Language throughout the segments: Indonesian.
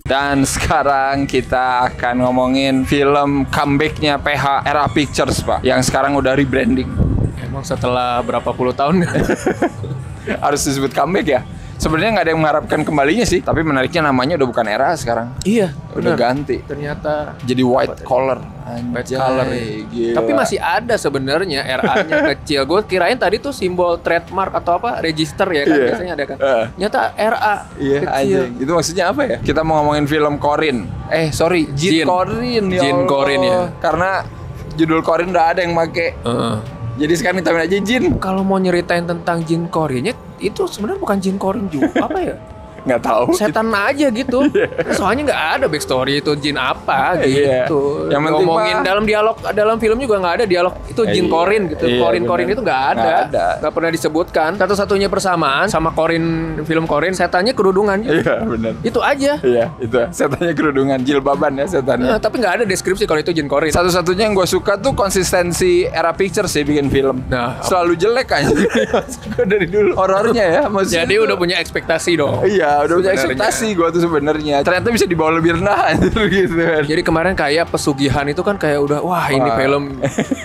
Dan sekarang kita akan ngomongin film comebacknya PH Era Pictures, Pak, yang sekarang udah rebranding. Emang setelah berapa puluh tahun? Harus disebut comeback ya? Sebenarnya nggak ada yang mengharapkan kembalinya sih, tapi menariknya namanya udah bukan Era sekarang. Iya, udah bener. ganti. Ternyata jadi white collar. White collar. Tapi masih ada sebenarnya RA-nya kecil. Gue kirain tadi tuh simbol trademark atau apa, register ya kan, biasanya ada kan. Ternyata RA kecil. Anjing. Itu maksudnya apa ya? Kita mau ngomongin film Corin. Jin Corin ya. Jin Corin ya. Karena judul Corin udah ada yang make. Jadi sekarang ditamain aja Jin. Kalau mau nyeritain tentang Jin Corinnya, itu sebenarnya bukan Jin Corin juga, apa ya? Nggak tahu. Setan aja gitu. Soalnya nggak ada backstory itu jin apa gitu. Yang penting ngomongin dalam dialog, dalam film juga nggak ada dialog itu jin Corin gitu. Corin itu nggak ada. Nggak pernah disebutkan. Satu-satunya persamaan sama Corin, film Corin, setannya kerudungan. Iya benar. Itu aja. Iya itu. Setannya kerudungan, jilbaban ya setannya. Tapi nggak ada deskripsi kalau itu jin Corin. Satu-satunya yang gue suka tuh konsistensi Era Pictures sih bikin film. Selalu jelek aja. Dari dulu horornya ya. Jadi udah punya ekspektasi dong. Iya. Udah punya ekspektasi gue tuh sebenarnya. Ternyata bisa dibawa lebih rendah gitu kan. Jadi kemarin kayak pesugihan itu kan kayak udah ini film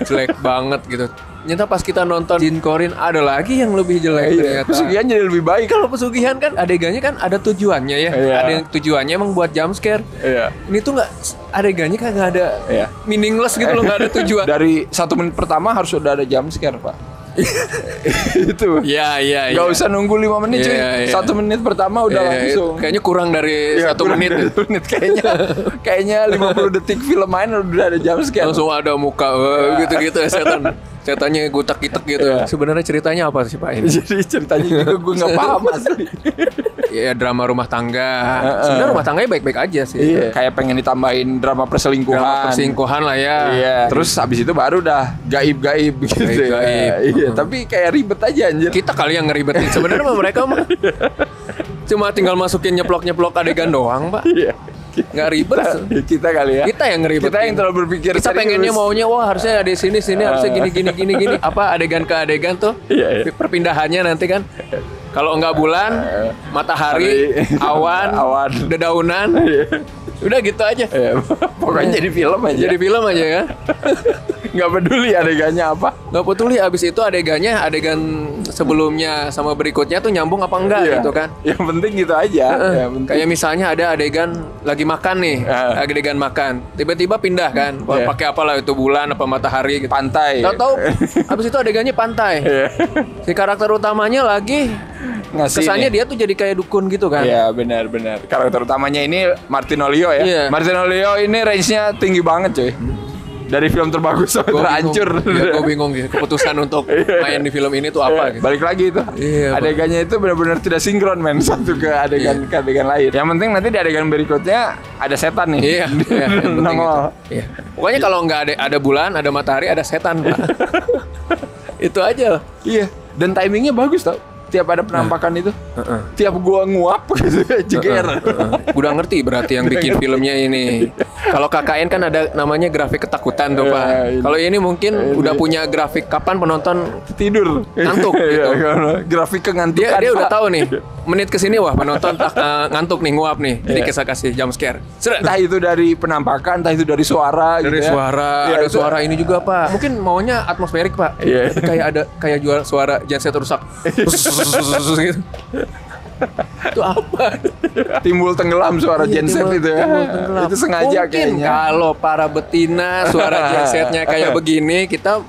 jelek banget gitu. Ternyata pas kita nonton Jin Corin ada lagi yang lebih jelek ternyata. Pesugihan jadi lebih baik. Kalau pesugihan kan adegannya kan ada tujuannya ya. Ada yang tujuannya emang buat jump scare. Ini tuh nggak, adegannya kan nggak ada meaningless gitu loh, nggak ada tujuan. Dari 1 menit pertama harus udah ada jump scare, Pak. Itu. Iya. Gak usah nunggu 5 menit cuy. 1 menit pertama udah langsung. Kayaknya kurang dari 1 menit. Kayaknya 50 detik film main udah ada jump scare. Langsung ada muka gitu-gitu ya setan. Setannya gutak-gitek gitu. Sebenarnya ceritanya apa sih Pak ini? Jadi ceritanya juga gue nggak paham asli. Ya drama rumah tangga. Sebenarnya rumah tangganya baik-baik aja sih. Kayak pengen ditambahin drama perselingkuhan. Drama perselingkuhan lah ya. Terus habis itu baru udah gaib-gaib gitu. Gaib. Tapi kayak ribet aja anjir. Kita kali yang ngeribetin. Sebenarnya mereka mah cuma tinggal masukin nyeplok-nyeplok adegan doang, Pak. Nggak ribet. Kita kali ya. Kita yang ngeribet. Kita yang terlalu berpikir. Kita pengennya maunya harusnya ada sini harusnya gini. Apa adegan ke adegan tuh? Perpindahannya nanti kan. Kalau enggak bulan, matahari, awan, dedaunan. Udah gitu aja. Pokoknya jadi film aja. Jadi film aja ya. Nggak peduli adegannya apa. Nggak peduli abis itu adegan sebelumnya sama berikutnya tuh nyambung apa enggak gitu kan. Yang penting gitu aja. Kayak misalnya ada adegan lagi makan nih, adegan makan. Tiba-tiba pindah kan, pakai apalah itu bulan apa matahari gitu. Pantai. Tahu abis itu adegannya pantai. Si karakter utamanya lagi kesannya dia tuh jadi kayak dukun gitu kan. Iya benar. Karakter utamanya ini Martinolio ya. Martinolio ini range-nya tinggi banget cuy. Dari film terbagus sampai terancur. Gue bingung gitu keputusan untuk main di film ini tuh apa gitu. Balik lagi itu. Adegannya itu benar-benar tidak sinkron men, satu ke adegan ke adegan lain. Yang penting nanti di adegan berikutnya ada setan nih. Nongol. Pokoknya kalau nggak ada bulan, ada matahari, ada setan, Pak. Itu aja. Iya. Dan timingnya bagus tau. Tiap ada penampakan itu, tiap gua nguap gitu, jeger. Udah ngerti berarti yang bikin filmnya ini. Kalau KKN kan ada namanya grafik ketakutan tuh Pak. Kalau ini mungkin udah punya grafik kapan penonton tidur, ngantuk gitu. Grafik kengantukan. Dia udah tahu nih. Menit kesini penonton ngantuk nih, nguap nih. Jadi kasih jump scare. Entah itu dari penampakan, entah itu dari suara. Dari suara, ada suara ini juga Pak. Mungkin maunya atmosferik Pak. Kayak jual suara genset rusak. Gitu. Itu apa? Timbul tenggelam suara genset itu ya. Itu sengaja mungkin kayaknya. Kalau para betina suara gensetnya kayak begini, kita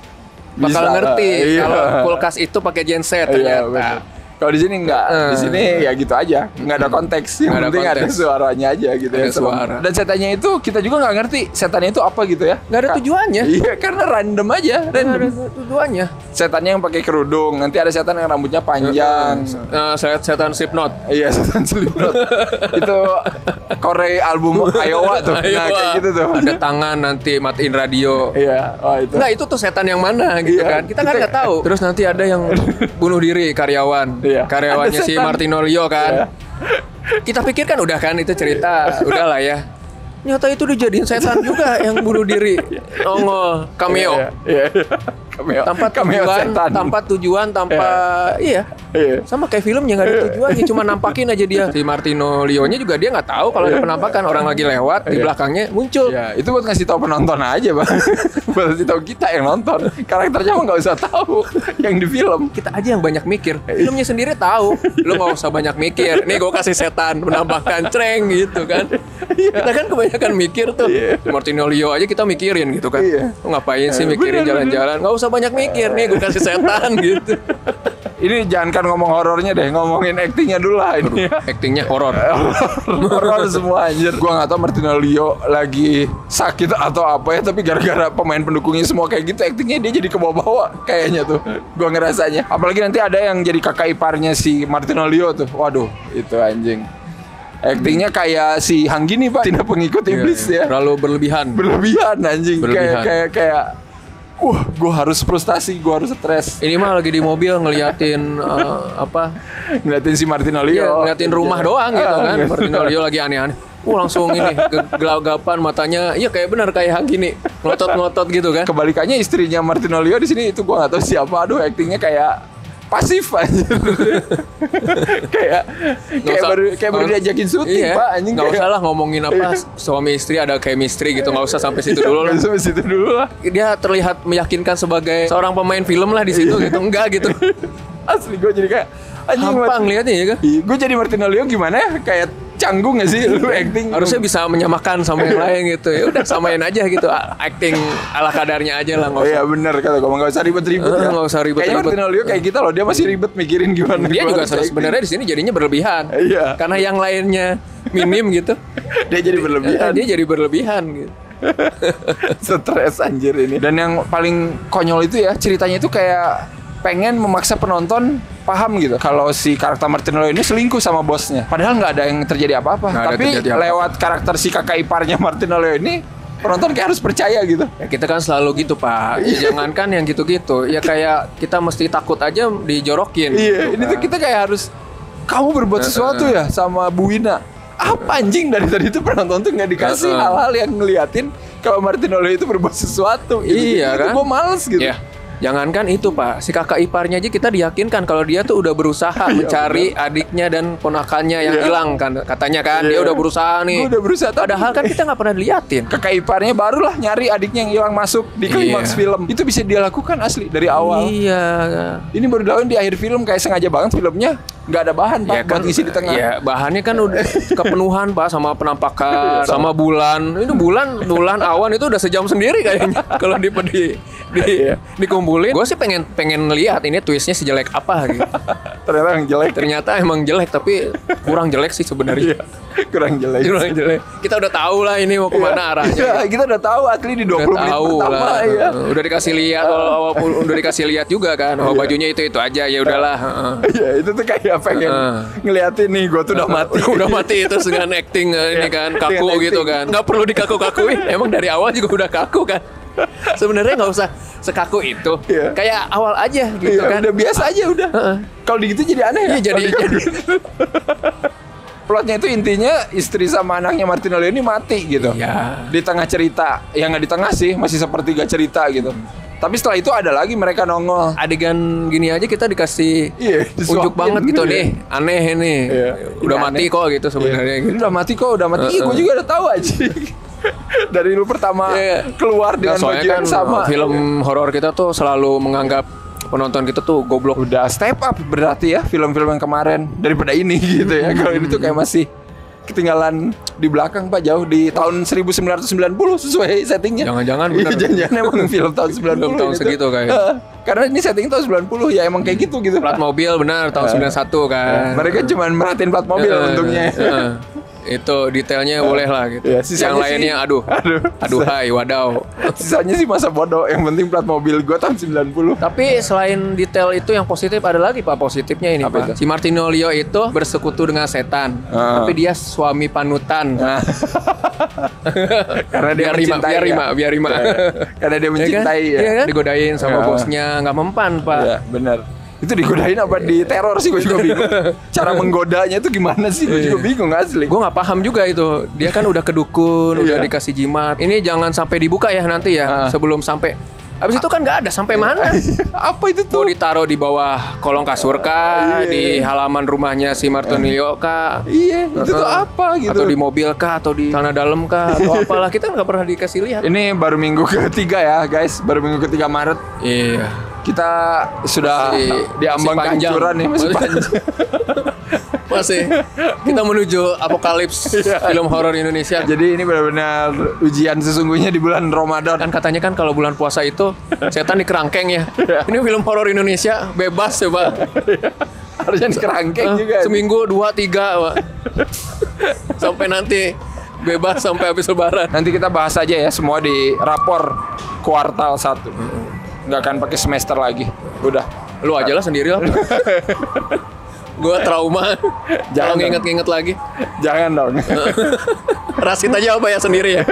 bakal ngerti. Kalau kulkas itu pakai genset ternyata. Kalau di sini enggak, di sini ya gitu aja, nggak ada konteks. Yang penting ada suaranya aja gitu ya. Suara. Dan setannya itu kita juga nggak ngerti setannya itu apa gitu ya. Nggak ada tujuannya. Iya, karena random aja. Nggak ada tujuannya. Setannya yang pakai kerudung, nanti ada setan yang rambutnya panjang. Setan Slipknot. Iya, setan Slipknot. Itu Korei album Iowa tuh. Nah, kayak gitu tuh. Ada tangan nanti matiin radio. Iya, itu. Nggak, itu tuh setan yang mana gitu kan. Kita kan nggak tahu. Terus nanti ada yang bunuh diri karyawan. Karyawannya si Martinolio kan. Kita pikir kan udah kan itu cerita, udahlah ya. Nyata itu dijadiin setan juga yang bunuh diri. Nongol cameo. tanpa tujuan, iya. Sama kayak filmnya nggak ada tujuannya, cuma nampakin aja dia. Si Martino Leo-nya juga dia nggak tahu kalau ada penampakan, orang lagi lewat di belakangnya muncul. Ya, itu buat ngasih tahu penonton aja, Bang. Buat ngasih tahu kita yang nonton. Karakternya mah nggak usah tahu yang di film. Kita aja yang banyak mikir. Filmnya sendiri tahu. Lu nggak usah banyak mikir. Nih gue kasih setan menampakkan cereng gitu kan. Kita kan kebanyakan mikir tuh. Martino Leo aja kita mikirin gitu kan. Lu ngapain sih mikirin jalan-jalan? Nggak usah banyak mikir. Nih gue kasih setan gitu. Ini jangankan ngomong horornya deh, ngomongin aktingnya dulu lah ini. Aktingnya horor. Horor semua anjir. Gua nggak tahu Martino Leo lagi sakit atau apa ya, tapi gara-gara pemain pendukungnya semua kayak gitu, aktingnya dia jadi kebawa-bawa kayaknya tuh. Gua ngerasanya. Apalagi nanti ada yang jadi kakak iparnya si Martino Leo tuh. Waduh, itu anjing. Aktingnya kayak si Hanggini, Pak, tidak pengikut iblis ya. Terlalu berlebihan. Berlebihan anjing. Kayak gue harus frustasi, gue harus stres. Ini mah lagi di mobil ngeliatin ngeliatin si Martino Leo. Iya, ngeliatin rumah doang gitu kan. Martino Leo lagi aneh-aneh. Langsung ini gelagapan matanya. Iya kayak benar kayak Hanggini, ngotot-ngotot gitu kan. Kebalikannya istrinya Martino Leo di sini itu gue nggak tahu siapa. Aduh, aktingnya kayak pasif aja. kayak baru diajakin syuting, Pak, anjing. Enggak usah lah ngomongin suami istri ada chemistry gitu, enggak usah sampai situ dulu lah. Sampai situ dulu lah. Dia terlihat meyakinkan sebagai seorang pemain film lah di situ gitu. Enggak gitu. Asli gue jadi kayak hampang lihatnya ya kan. Gue jadi Martino Leo gimana ya? Kayak canggung gak sih lu acting? Harusnya bisa menyamakan sama yang lain gitu. Ya udah samain aja gitu. Acting ala kadarnya aja lah, enggak usah. Iya benar kata gue, enggak usah ribet-ribet ya. Enggak usah ribet-ribet. Kayaknya Martino Leo kayak kita loh, dia masih ribet mikirin gimana. Dia juga sebenarnya di sini jadinya berlebihan. Iya. Karena yang lainnya minim gitu. Dia jadi berlebihan. Dia jadi berlebihan gitu. Stres anjir ini. Dan yang paling konyol itu ya, ceritanya itu kayak pengen memaksa penonton paham gitu kalau si karakter Martino Leo ini selingkuh sama bosnya. Padahal nggak ada yang terjadi apa-apa. Tapi lewat karakter si kakak iparnya Martino Leo ini, penonton kayak harus percaya gitu. Ya kita kan selalu gitu, Pak. Ya, jangankan yang gitu-gitu. Ya kayak kita mesti takut aja dijorokin. Iya, gitu, ini tuh kita kayak harus, kamu berbuat sesuatu ya sama Bu Wina. Apa anjing, dari tadi itu penonton tuh nggak dikasih hal-hal yang ngeliatin kalau Martino Leo itu berbuat sesuatu gitu. Iya kan? Gue males gitu. Yeah. Jangankan itu, Pak, si kakak iparnya aja kita diyakinkan kalau dia tuh udah berusaha mencari adiknya dan ponakannya yang hilang kan, katanya kan dia udah berusaha nih. Udah berusaha. Padahal kan kita nggak pernah diliatin. Kakak iparnya barulah nyari adiknya yang hilang masuk di klimaks film. Itu bisa dia lakukan asli dari awal. Iya. Ini baru dilakukan di akhir film, kayak sengaja banget filmnya nggak ada bahan, Pak, buat ngisi di tengah. Iya, bahannya kan udah kepenuhan, Pak, sama penampakan, sama bulan. Itu bulan awan itu udah sejam sendiri kayaknya kalau dikumpulin. Gue sih pengen lihat ini twistnya sejelek apa gitu. Ternyata emang jelek, tapi kurang jelek sih sebenarnya. Kurang jelek. Kita udah tahu lah ini mau kemana arahnya. Iya, kita udah tahu asli di 20 menit pertama ya. Udah dikasih lihat, walaupun udah dikasih lihat juga kan. Oh, bajunya itu aja, ya udahlah. Iya, itu tuh kayak pengen ngeliatin nih, gue tuh udah mati. Udah mati itu dengan acting ini kan, kaku gitu kan. Nggak perlu dikaku-kakuin. Emang dari awal juga udah kaku kan. Sebenarnya nggak usah sekaku itu, kayak awal aja gitu kan. Udah biasa aja udah. Kalau gitu jadi aneh ya. Jadi. Plotnya itu intinya istri sama anaknya Martino Leo ini mati gitu. Di tengah cerita, ya nggak di tengah sih, masih sepertiga cerita gitu. Tapi setelah itu ada lagi mereka nongol. Adegan gini aja kita dikasih unjuk banget gitu nih. Aneh ini. Udah mati kok gitu sebenarnya. Gitu. Udah mati kok, udah mati. Gue juga udah tahu aja. Dari lu pertama keluar dengan baju yang sama. Film horor kita tuh selalu menganggap penonton kita tuh goblok. Udah step up berarti ya film-film yang kemarin daripada ini gitu ya. Kalau ini tuh kayak masih ketinggalan di belakang, Pak, jauh di tahun 1990 sesuai settingnya. Jangan-jangan benar. Jangan emang film tahun 90 film tahun segitu kayak. Karena ini setting tahun 90 ya emang kayak gitu. Plat mobil benar tahun 91 kan. Mereka cuma merhatiin plat mobil untungnya. Itu detailnya boleh lah gitu. Yang lainnya aduhai wadaw. Sisanya sih masa bodoh. Yang penting plat mobil gue tahun 90. Tapi selain detail itu yang positif ada lagi, Pak, positifnya ini, Pak. Si Martino Leo itu bersekutu dengan setan. Tapi dia suami panutan. Karena dia biar rima. Karena dia mencintai ya. Digodain sama bosnya, nggak mempan, Pak. Iya, benar. Itu digodain apa di teror sih, gue juga bingung. Cara menggodanya itu gimana sih, gue juga bingung asli. Gue nggak paham juga itu. Dia kan udah kedukun, udah dikasih jimat. Ini jangan sampai dibuka ya nanti ya, sebelum sampai Habis itu kan nggak ada sampai mana. Apa itu Mau tuh? ditaruh di bawah kolong kasur kah, di halaman rumahnya si Martinelli kah? Iya, itu tuh apa gitu? Atau di mobil kah, atau di tanah dalam kah, atau apalah, kita nggak pernah dikasih lihat. Ini baru minggu ketiga ya guys, baru minggu ketiga Maret. Iya. Kita sudah diambang panjang. kehancuran nih, masih panjang. Masih. Kita menuju apokalips film horor Indonesia. Jadi ini benar-benar ujian sesungguhnya di bulan Ramadan. Kan katanya kan kalau bulan puasa itu setan di kerangkeng ya. Ini film horor Indonesia bebas ya Pak. Harusnya di kerangkeng juga. Seminggu 2-3 Pak. Sampai nanti bebas sampai habis lebaran. Nanti kita bahas aja ya semua di rapor kuartal 1. Nggak akan pakai semester lagi. Udah. Lu aja lah sendiri lah. Gue trauma. Jangan dong. nginget-nginget lagi. Jangan dong. Rasit aja apa ya sendiri ya.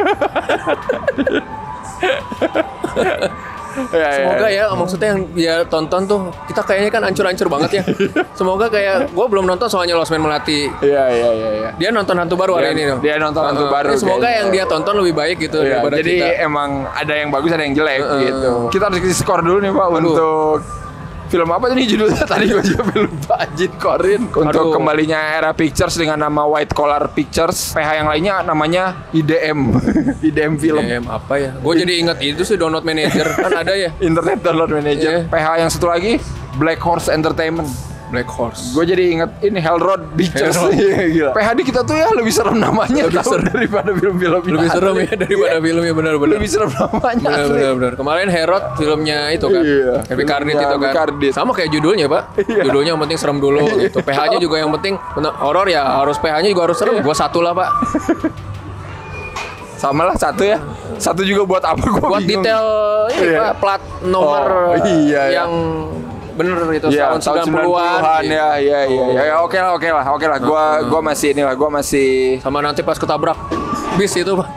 Semoga ya, maksudnya yang dia tonton tuh, kita kayaknya kan hancur-hancur banget ya. Semoga kayak, gue belum nonton soalnya Losmen Melati. Iya. Dia nonton hantu baru hari ini dong. Dia nonton hantu baru. Semoga kayaknya. yang dia tonton lebih baik gitu daripada jadi kita. emang ada yang bagus ada yang jelek gitu. Kita harus kasih skor dulu nih Pak untuk film apa tadi judulnya? Tadi gue juga lupa. Jin Korin. Untuk kembalinya Era Pictures dengan nama White Collar Pictures. PH yang lainnya namanya IDM. IDM Film. IDM apa ya? Gue jadi ingat itu sih, Download Manager kan ada ya. Internet Download Manager. PH yang satu lagi Black Horse Entertainment. Black Horse. Gue jadi inget ini Hell Road Pictures. Gila. PH di kita tuh ya lebih serem namanya daripada film-film. Lebih serem ya daripada filmnya, benar-benar. Lebih serem namanya. Benar. Kemarin Herod filmnya itu kan. Happy Cardit itu kan. Cardit. Sama kayak judulnya, Pak. Judulnya yang penting serem dulu gitu. PH-nya juga yang penting horor ya, harus PH-nya juga harus serem. Gua 1 lah, Pak. Sama lah 1 ya. 1 juga buat apa gua buat bingung. detail ini Pak, plat nomor yang bener itu tahun 90-an. Ya, oke lah. Gua masih inilah, gua masih sama nanti pas ketabrak bis itu, Pak.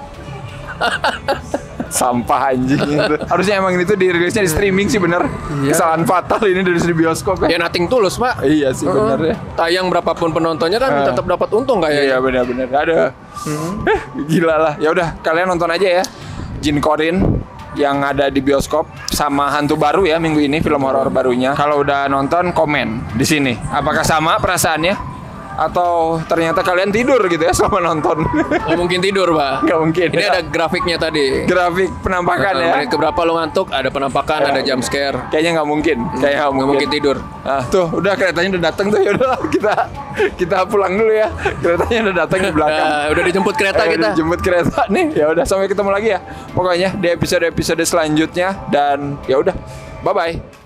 sampah anjing itu. Harusnya emang itu dirilisnya di streaming sih bener. Kesalahan fatal ini dari bioskop ya. Nothing tulus Pak. Iya sih bener ya. Tayang berapapun penontonnya kan tetap dapat untung kayaknya. Iya bener. Ada. Gila lah. Ya udah kalian nonton aja ya. Jin Korin yang ada di bioskop sama hantu baru ya minggu ini, film horor barunya. Kalau udah nonton komen di sini. Apakah sama perasaannya? Atau ternyata kalian tidur gitu ya selama nonton? Nggak mungkin tidur, Pak. Nggak mungkin. Ini ada grafiknya tadi. Grafik penampakan ya. Menit keberapa lo ngantuk? Ada penampakan, ada jump scare. Kayaknya nggak mungkin. Kayaknya nggak mungkin tidur. Nah, tuh udah keretanya udah datang tuh, ya udahlah kita pulang dulu ya. Keretanya udah datang di belakang. Udah dijemput kereta kita. Udah dijemput kereta nih. Ya udah sampai ketemu lagi ya. Pokoknya di episode selanjutnya dan ya udah. Bye bye.